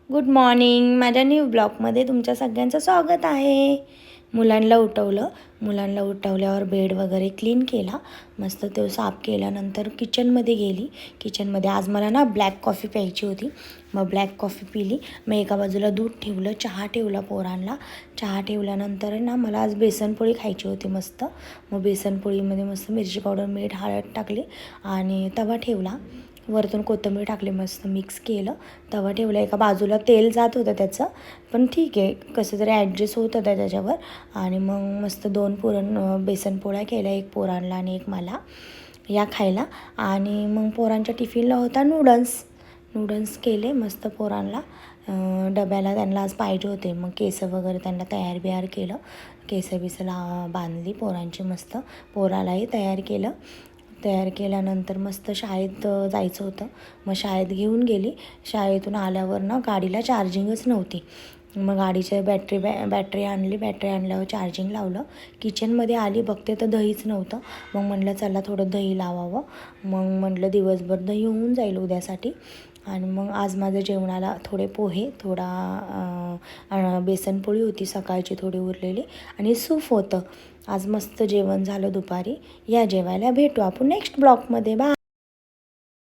Good morning. माझ्या new ब्लॉगमध्ये तुमच्या सगळ्यांचं स्वागत आहे. मुलांना उठवल्यावर बेड वगैरे क्लीन केला, मस्त तो साफ केल्यानंतर किचनमध्ये गेली. किचनमध्ये आज मला ना ब्लॅक कॉफी प्यायची होती, मग ब्लॅक कॉफी पिली. मग एका बाजूला दूध ठेवलं, चहा ठेवला पोरांना. चहा ठेवल्यानंतर ना मला आज बेसनपोळी खायची होती मस्त. मग बेसनपोळीमध्ये मस्त मिरची पावडर, मीठ, हळद टाकली आणि तवा ठेवला. वरतून कोथिंबीर टाकली, मस्त मिक्स केलं. तवा ठेवला, एका बाजूला तेल जात होतं त्याचं, पण ठीक आहे कसं तरी ॲडजस्ट होत होतं त्याच्यावर. आणि मग मस्त 2 बेसनपोळ्या केल्या, एक पोरांना आणि एक मला या खायला. आणि मग पोरांच्या टिफिनला होता नूडल्स केले मस्त पोरांना. डब्याला त्यांना आज पाहिजे होते, मग केसं वगैरे त्यांना तयार केलं. केसं बांधली पोरांची मस्त. पोरालाही तयार केल्यानंतर मस्त शाळेत जायचं होतं, मग शाळेत घेऊन गेली. शाळेतून आल्यावर ना गाडीला चार्जिंगच नव्हती, मग गाडीच्या बॅटरी आणल्यावर चार्जिंग लावलं. किचनमध्ये आली, बघते तर दहीच नव्हतं. मग म्हटलं चला थोडं दही लावावं. मग म्हटलं दिवसभर दही होऊन जाईल उद्यासाठी. आणि मग आज माझं जेवणाला थोडे पोहे, बेसनपोळी होती सकाळची थोडी उरलेली, आणि सूप होतं. आज मस्त जेवण झालं दुपारी. या जेवायला भेटू आपण नेक्स्ट ब्लॉगमध्ये. बाय.